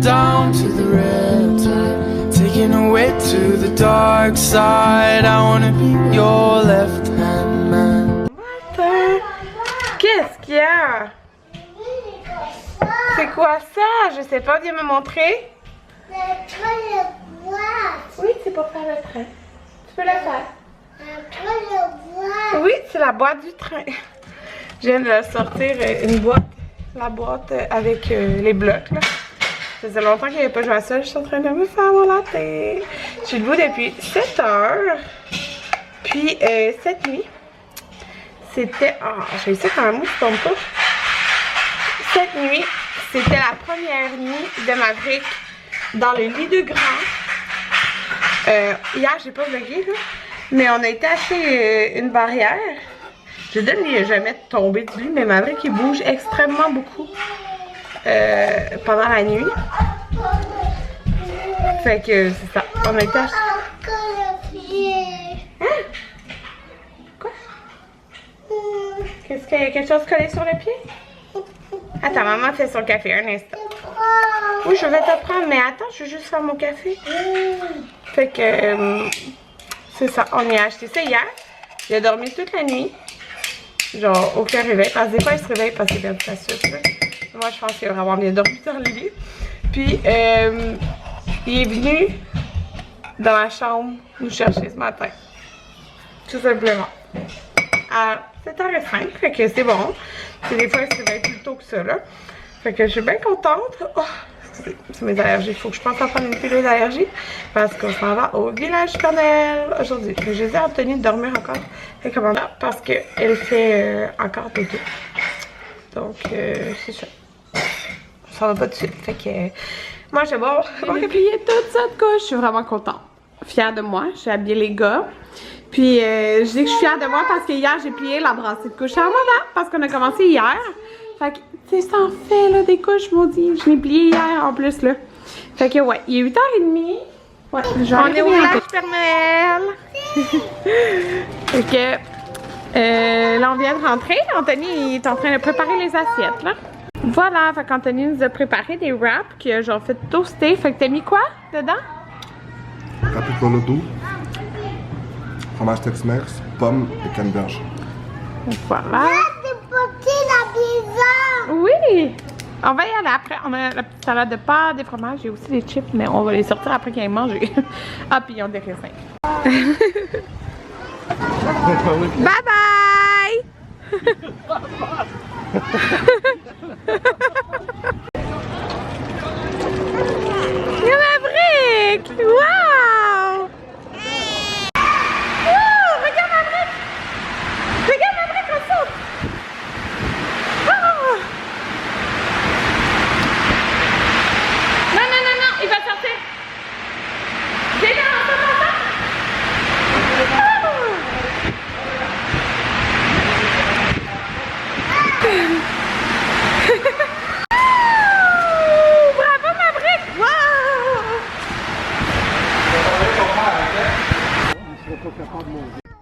down to the riptide, taking away to the dark side. I wanna be your left hand man. Qu'est-ce qu'il y a? C'est quoi ça? Je sais pas, viens me montrer. Le train de boîte. Oui, c'est pour faire le train. Tu peux le faire. Le train de boîte. Oui, c'est la boîte du train. Je viens de sortir une boîte. La boîte avec les blocs là. Ça faisait longtemps que j'avais pas joué à ça. Je suis en train de me faire mon latte. Je suis debout depuis 7 heures. Puis cette nuit, c'était... Ah, j'ai essayé quand même, je tombe pas. Cette nuit, c'était la première nuit de Maverick dans le lit de grand. Hier, j'ai pas vlogué là. Mais on a été acheter une barrière. Je donne, il n'est jamais tombé du lit, mais Maverick il bouge extrêmement beaucoup pendant la nuit. Fait que c'est ça. On a été acheter. Hein? Quoi? Qu'est-ce qu'il y a quelque chose collé sur le pied? Attends, maman fait son café un instant. Oui, je vais te prendre, mais attends, je vais juste faire mon café. Fait que c'est ça. On y a acheté ça hier. Il a dormi toute la nuit. Genre, aucun réveil. Parce que des fois, il se réveille parce qu'il a perdu sa sucre. Moi, je pense qu'il a vraiment bien dormi dans le lit. Puis, il est venu dans la chambre nous chercher ce matin. Tout simplement. À 7h05, fait que c'est bon. Puis des fois, il se réveille plus tôt que ça, là. Fait que je suis bien contente. Oh, c'est mes allergies. Il faut que je pense à prendre une pilule d'allergie. Parce qu'on s'en va au village Père Noël aujourd'hui. Je les ai Anthony de dormir encore. Fait comment ça? Parce qu'elle fait encore dodo. Donc, c'est ça. On s'en va pas tout de suite. Fait que moi, je vais voir. J'ai plié toute cette couche. Je suis vraiment contente. Fière de moi. J'ai habillé les gars. Puis, je dis que je suis fière de moi parce que hier, j'ai plié la brassée de couche à maman. Parce qu'on a commencé hier. Fait que, tu sais, ça en fait, là, des couches, maudit. Je l'ai plié hier, en plus, là. Fait que, ouais, il est 8h30. Ouais, on est au village Père Noël. Fait que, là, on vient de rentrer. Anthony, il est en train de préparer les assiettes, là. Voilà, fait qu'Anthony nous a préparé des wraps qu'il a genre fait toaster. Fait que t'as mis quoi dedans? Rapicolo doux, fromage Tex-Mex, pommes et canneberge. Voilà. Oui! On va y aller après. On a la petite salade de pâtes, des fromages, j'ai aussi des chips, mais on va les sortir après qu'ils aient mangé. Ah, puis ils ont des raisins. Bye bye! Il y a Maverick! Wow! Oh, regarde Maverick! Regarde Maverick, on saute! Oh! Non, non, non, non, il va sortir! Viens là, on saute ensemble! Bravo Maverick! Wow!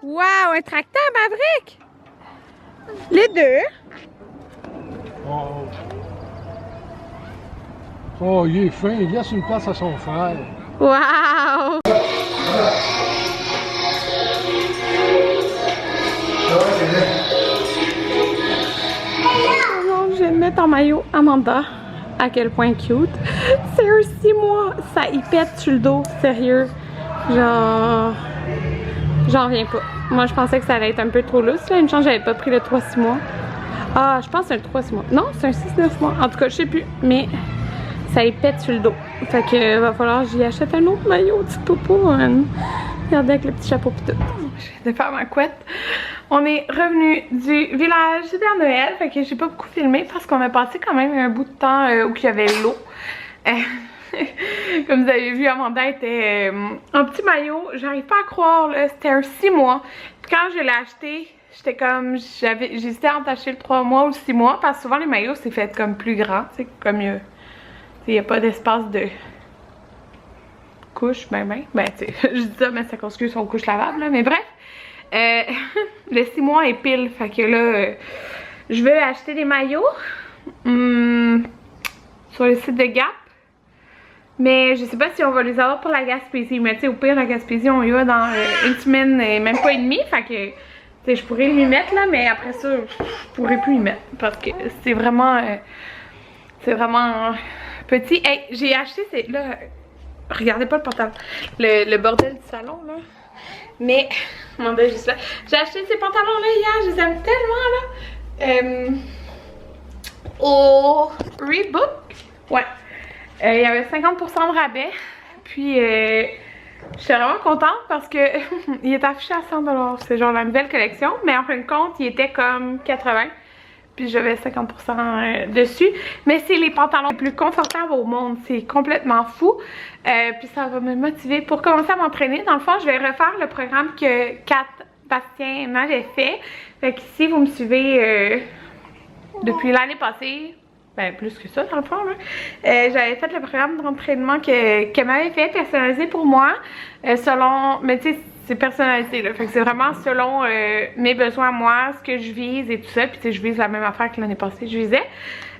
Wow, un tracteur Maverick! Les deux! Oh. Oh, il est fin, il laisse une place à son frère. Wow! Je vais mettre en maillot Amanda. À quel point cute. C'est un 6 mois. Ça y pète sur le dos. Sérieux. Genre... J'en reviens pas. Moi, je pensais que ça allait être un peu trop lousse. Là. Une chance, j'avais pas pris le 3-6 mois. Ah, je pense que c'est un 3-6 mois. Non, c'est un 6-9 mois. En tout cas, je sais plus. Mais ça y pète sur le dos. Fait que va falloir que j'y achète un autre maillot. Petit popo. Regardez avec le petit chapeau pis tout. Je viens de faire ma couette. On est revenu du village du Père Noël. Fait que j'ai pas beaucoup filmé parce qu'on a passé quand même un bout de temps où il y avait l'eau. Comme vous avez vu, Amanda était en petit maillot. J'arrive pas à croire, là. C'était un 6 mois. Puis quand je l'ai acheté, j'étais comme... J'hésitais à acheter le 3 mois ou le 6 mois. Parce que souvent, les maillots, c'est fait comme plus grand. Tu sais, comme il n'y a pas d'espace de couche, ben, tu sais, je dis ça, mais c'est parce que son couche lavable, là. Mais bref, le 6 mois est pile. Fait que là, je veux acheter des maillots sur le site de Gap. Mais je sais pas si on va les avoir pour la Gaspésie. Mais tu sais, au pire, la Gaspésie, on y va dans une semaine et même pas et demie. Fait que, tu sais, je pourrais l'y mettre là, mais après ça, je pourrais plus y mettre. Parce que c'est vraiment petit. Hey, j'ai acheté, là, regardez pas le pantalon. Le bordel du salon, là. Mais, mon Dieu, juste là. J'ai acheté ces pantalons-là hier, je les aime tellement, là. Au Reebok. Ouais. Il y avait 50% de rabais. Puis, j'étais vraiment contente parce que il est affiché à 100$. C'est genre la nouvelle collection. Mais en fin de compte, il était comme 80$. Puis j'avais 50% dessus. Mais c'est les pantalons les plus confortables au monde. C'est complètement fou. Puis ça va me motiver pour commencer à m'entraîner. Dans le fond, je vais refaire le programme que Kat Bastien m'avait fait. Fait que si vous me suivez depuis l'année passée, ben plus que ça dans le fond, j'avais fait le programme d'entraînement qu'elle m'avait fait, personnalisé pour moi. Selon, mais tu sais, c'est personnalisé là, fait que c'est vraiment selon mes besoins moi, ce que je vise et tout ça. Puis tu sais, je vise la même affaire que l'année passée je visais.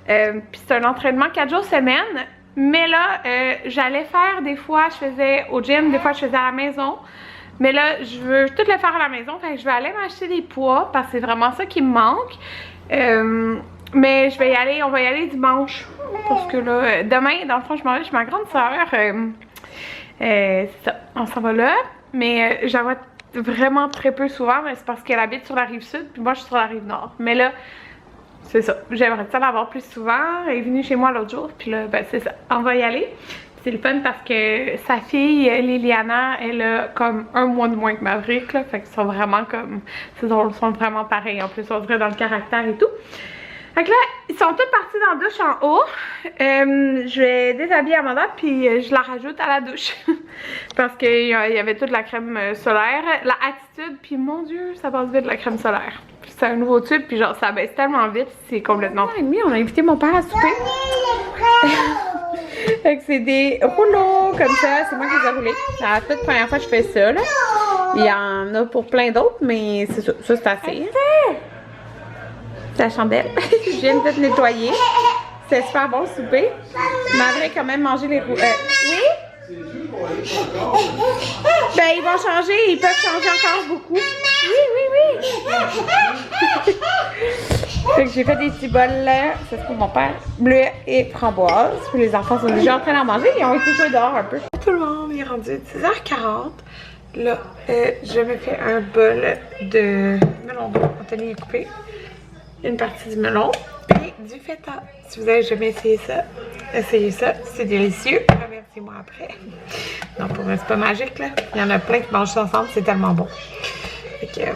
Puis c'est un entraînement 4 jours semaine. Mais là, j'allais faire des fois, je faisais au gym, des fois je faisais à la maison. Mais là, je veux tout le faire à la maison, fait que je vais aller m'acheter des poids parce que c'est vraiment ça qui me manque. Mais je vais y aller, on va y aller dimanche. Parce que là, demain, dans le fond, je m'en vais chez ma grande soeur. C'est ça, on s'en va là. Mais j'en vois vraiment très peu souvent, mais c'est parce qu'elle habite sur la rive sud, puis moi je suis sur la rive nord. Mais là, c'est ça, j'aimerais ça l'avoir plus souvent. Elle est venue chez moi l'autre jour, puis là, ben c'est ça, on va y aller. C'est le fun parce que sa fille, Liliana, elle a comme 1 mois de moins que Maverick, là. Fait qu'ils sont vraiment comme, ils sont vraiment pareils. En plus, on dirait dans le caractère et tout. Fait que là, ils sont tous partis dans la douche en haut. Je vais déshabiller Amanda puis je la rajoute à la douche. Parce qu'il y avait toute la crème solaire. La Attitude, puis mon Dieu, ça passe vite la crème solaire. C'est un nouveau tube, puis genre ça baisse tellement vite, c'est complètement... On a invité mon père à souper. Fait que c'est des rouleaux comme ça, c'est moi qui les ai roulés. C'est la toute première fois que je fais ça, là. Il y en a pour plein d'autres, mais c'est ça, c'est assez. C'est la chandelle. Je viens de tout nettoyer. C'est super bon le souper. Maverick quand même manger les rouleaux. Oui? Ben ils vont changer, ils peuvent changer encore beaucoup. Oui. Fait que j'ai fait des petits bols là, ça c'est pour mon père, bleu et framboise. Puis les enfants sont déjà en train d'en manger, ils ont été joués dehors un peu. Tout le monde est rendu 10h40. Là, je me fais un bol de melon d'eau. Anthony a coupé une partie du melon et du feta. Si vous avez jamais essayé ça, essayez ça, c'est délicieux. Remerciez-moi après. Non, pour moi, c'est pas magique là. Il y en a plein qui mangent ça ensemble, c'est tellement bon. Fait que,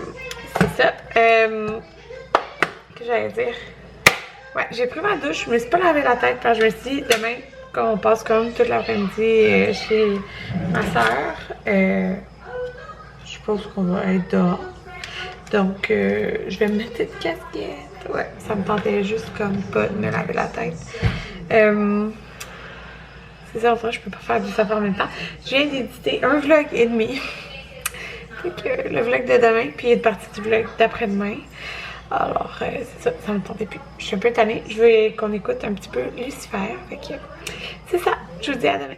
c'est ça. Que j'allais dire? Ouais, j'ai pris ma douche, je me suis pas lavé la tête parce que je me suis dit, demain, quand on passe comme toute l'après-midi chez ma soeur, je pense qu'on va être dehors. Donc, je vais me mettre une casquette. Ouais, ça me tentait juste comme pas de me laver la tête. C'est ça, enfin, je peux pas faire du affaires en même temps. Je viens d'éditer un vlog et demi. Fait que le vlog de demain, puis une partie du vlog d'après-demain. Alors, c'est ça me tentait plus. Je suis un peu tannée. Je veux qu'on écoute un petit peu Lucifer. Fait que c'est ça. Je vous dis à demain.